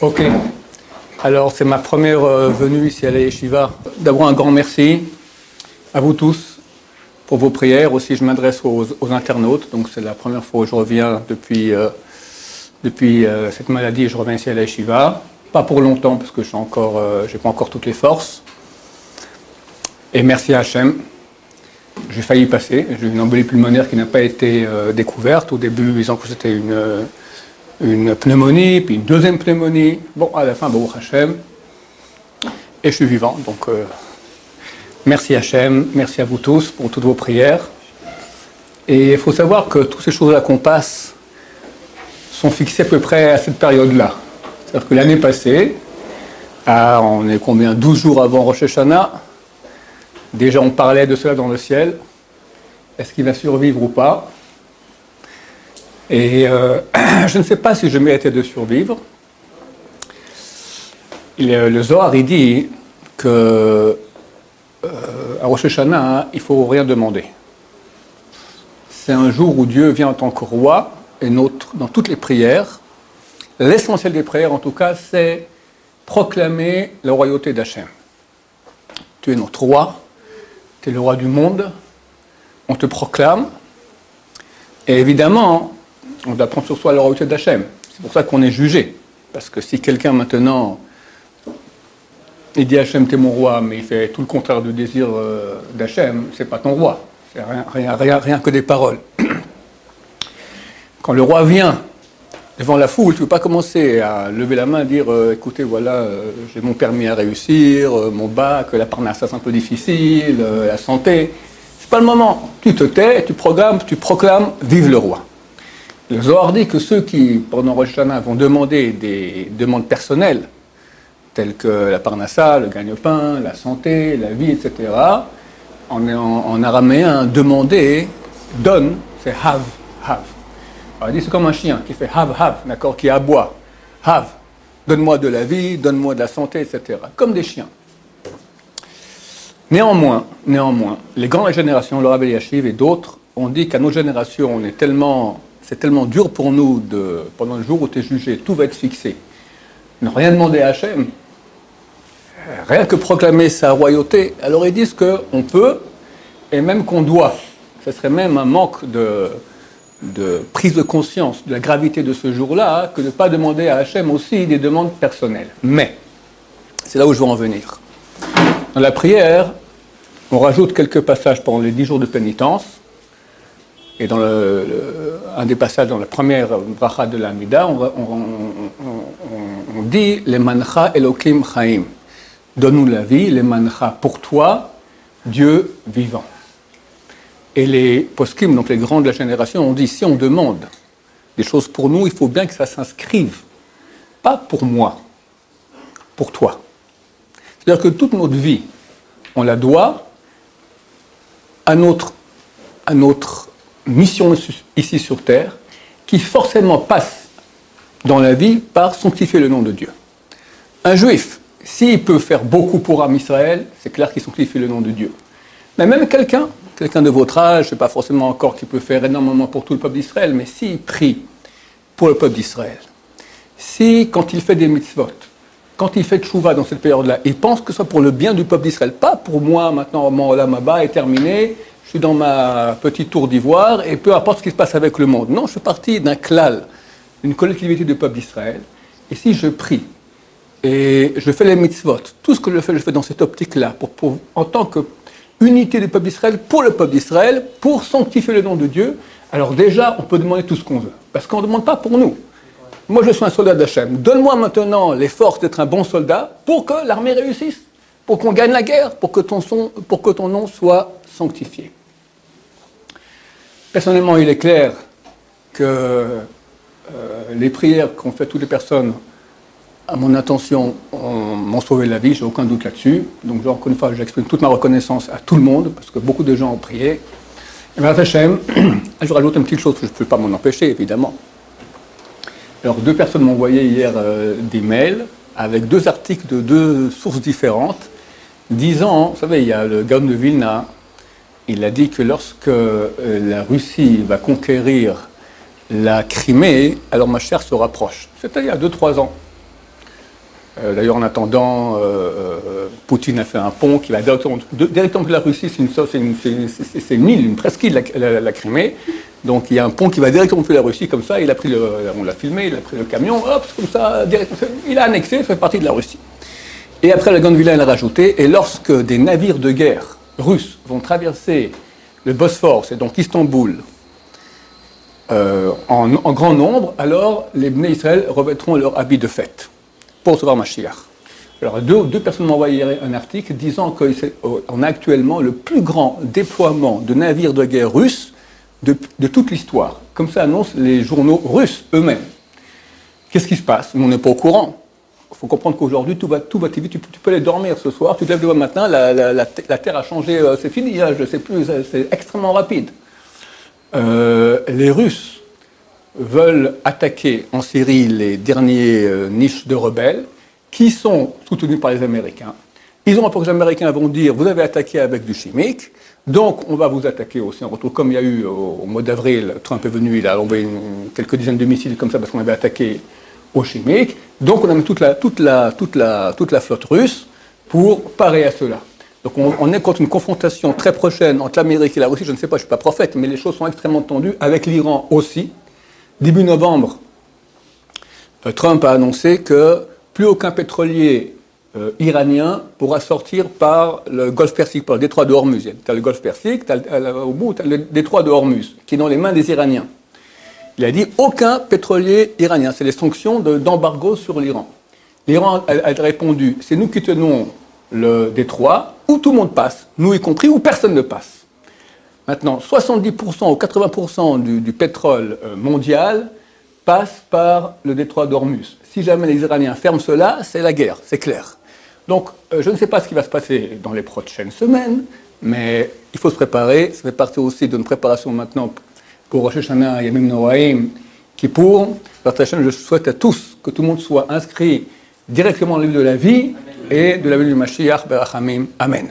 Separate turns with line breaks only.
Ok. Alors, c'est ma première venue ici à la Yeshiva. D'abord, un grand merci à vous tous pour vos prières. Aussi, je m'adresse aux internautes. Donc, c'est la première fois où je reviens depuis cette maladie et je reviens ici à la Yeshiva. Pas pour longtemps, parce que je n'ai pas encore toutes les forces. Et merci à Hachem. J'ai failli passer. J'ai eu une embolie pulmonaire qui n'a pas été découverte. Au début, ils ont cru que c'était une pneumonie, puis une deuxième pneumonie. Bon, à la fin, Baruch Hachem. Et je suis vivant. Donc, merci Hachem. Merci à vous tous pour toutes vos prières. Et il faut savoir que toutes ces choses-là qu'on passe sont fixées à peu près à cette période-là. C'est-à-dire que l'année passée, on est combien 12 jours avant Rosh Hashanah. Déjà, on parlait de cela dans le ciel. Est-ce qu'il va survivre ou pas? Et je ne sais pas si je méritais de survivre. Le Zohar, il dit que à Rosh Hashanah, il ne faut rien demander. C'est un jour où Dieu vient en tant que roi, et dans toutes les prières, l'essentiel des prières, en tout cas, c'est proclamer la royauté d'Hachem. Tu es notre roi. Tu es le roi du monde, on te proclame, et évidemment, on doit prendre sur soi la royauté d'Hachem. C'est pour ça qu'on est jugé. Parce que si quelqu'un maintenant, il dit Hachem, t'es mon roi, mais il fait tout le contraire du désir d'Hachem, c'est pas ton roi. C'est rien que des paroles. Quand le roi vient devant la foule, tu ne peux pas commencer à lever la main et dire écoutez, voilà, j'ai mon permis à réussir, mon bac, la parnasse c'est un peu difficile, la santé. C'est pas le moment. Tu te tais, tu proclames, vive le roi. Le Zohar dit que ceux qui, pendant Rosh Hashanah, vont demander des demandes personnelles, telles que la parnassa, le gagne-pain, la santé, la vie, etc., en araméen, demander, donne, c'est have. Alors, il dit c'est comme un chien qui fait have, d'accord, qui aboie. Have, donne-moi de la vie, donne-moi de la santé, etc. Comme des chiens. Néanmoins, les grandes générations, le Rav Eliashiv et d'autres, ont dit qu'à nos générations, c'est tellement dur pour nous, pendant le jour où tu es jugé, tout va être fixé. Ne rien demander à Hachem, rien que proclamer sa royauté, alors ils disent qu'on peut, et même qu'on doit. Ce serait même un manque de prise de conscience de la gravité de ce jour-là, que de ne pas demander à Hachem aussi des demandes personnelles. Mais, c'est là où je veux en venir. Dans la prière, on rajoute quelques passages pendant les 10 jours de pénitence, et dans un des passages dans la première bracha de l'Amida, on dit « Les mancha Elokim chaim » donne-nous la vie, les mancha pour toi, Dieu vivant. Et les poskim, donc les grands de la génération, ont dit, si on demande des choses pour nous, il faut bien que ça s'inscrive, pas pour moi, pour toi. C'est-à-dire que toute notre vie, on la doit à notre mission ici sur Terre, qui forcément passe dans la vie par sanctifier le nom de Dieu. Un juif, s'il peut faire beaucoup pour Am Israël, c'est clair qu'il sanctifie le nom de Dieu. Mais même quelqu'un de votre âge, ce n'est pas forcément encore qui peut faire énormément pour tout le peuple d'Israël, mais s'il prie pour le peuple d'Israël, si, quand il fait des mitzvot, quand il fait tchouva dans cette période-là, il pense que ce soit pour le bien du peuple d'Israël, pas pour moi, maintenant, mon olam haba est terminé, je suis dans ma petite tour d'ivoire, et peu importe ce qui se passe avec le monde. Non, je suis parti d'un klal, d'une collectivité du peuple d'Israël, et si je prie, et je fais les mitzvot, tout ce que je fais dans cette optique-là, en tant que unité du peuple d'Israël, pour le peuple d'Israël, pour sanctifier le nom de Dieu, alors déjà, on peut demander tout ce qu'on veut. Parce qu'on ne demande pas pour nous. Moi, je suis un soldat d'Hachem. Donne-moi maintenant les forces d'être un bon soldat pour que l'armée réussisse, pour qu'on gagne la guerre, pour que ton nom soit sanctifié. Personnellement, il est clair que les prières qu'ont fait toutes les personnes à mon intention, m'ont sauvé la vie, j'ai aucun doute là-dessus. Donc, encore une fois, j'exprime toute ma reconnaissance à tout le monde, parce que beaucoup de gens ont prié. Et bien, Hachem, je rajoute une petite chose que je ne peux pas m'en empêcher, évidemment. Alors, 2 personnes m'ont envoyé hier des mails avec 2 articles de 2 sources différentes, disant, vous savez, il y a le Gaon de Vilna, il a dit que lorsque la Russie va conquérir la Crimée, alors ma chère se rapproche. C'était il y a 2-3 ans. D'ailleurs, en attendant, Poutine a fait un pont qui va directement de la Russie. C'est une île, une presqu'île, la Crimée. Donc il y a un pont qui va directement depuis la Russie, comme ça. On l'a filmé, il a pris le camion, hop, comme ça, il a annexé, ça fait partie de la Russie. Et après, la Grande Villa, elle a rajouté, et lorsque des navires de guerre russes vont traverser le Bosphore, c'est donc Istanbul, en grand nombre, alors les Bnei Israël revêtront leur habit de fête pour recevoir Mashiach. Alors deux personnes m'ont envoyé un article disant qu'on a actuellement le plus grand déploiement de navires de guerre russes de toute l'histoire. Comme ça annoncent les journaux russes eux-mêmes. Qu'est-ce qui se passe? On n'est pas au courant. Il faut comprendre qu'aujourd'hui, tout va vite. Tu peux aller dormir ce soir, tu te lèves le matin, la Terre a changé, c'est fini, je ne sais plus, c'est extrêmement rapide. Les Russes veulent attaquer en Syrie les derniers niches de rebelles qui sont soutenus par les Américains. Ils ont peur que les Américains vont dire « vous avez attaqué avec du chimique, donc on va vous attaquer aussi en retour ». Comme il y a eu au mois d'avril, Trump est venu, il a envoyé quelques dizaines de missiles comme ça parce qu'on avait attaqué au chimique. Donc on a mis toute la flotte russe pour parer à cela. Donc on est contre une confrontation très prochaine entre l'Amérique et la Russie. Je ne sais pas, je ne suis pas prophète, mais les choses sont extrêmement tendues, avec l'Iran aussi. Début novembre, Trump a annoncé que plus aucun pétrolier iranien pourra sortir par le golfe Persique, par le détroit de Hormuz. Tu as le golfe Persique, au bout, tu as le détroit de Hormuz, qui est dans les mains des Iraniens. Il a dit aucun pétrolier iranien. C'est les sanctions d'embargo sur l'Iran. L'Iran a répondu, c'est nous qui tenons le détroit, où tout le monde passe, nous y compris, où personne ne passe. Maintenant, 70% ou 80% du pétrole mondial passe par le détroit d'Hormuz. Si jamais les Iraniens ferment cela, c'est la guerre, c'est clair. Donc, je ne sais pas ce qui va se passer dans les prochaines semaines, mais il faut se préparer. Ça fait partie aussi d'une préparation maintenant pour Rosh Hashanah, Yamim Noraim, Kippour. Je souhaite à tous que tout le monde soit inscrit directement dans le livre de la vie et de la vie du Mashiach Berachamim. Amen.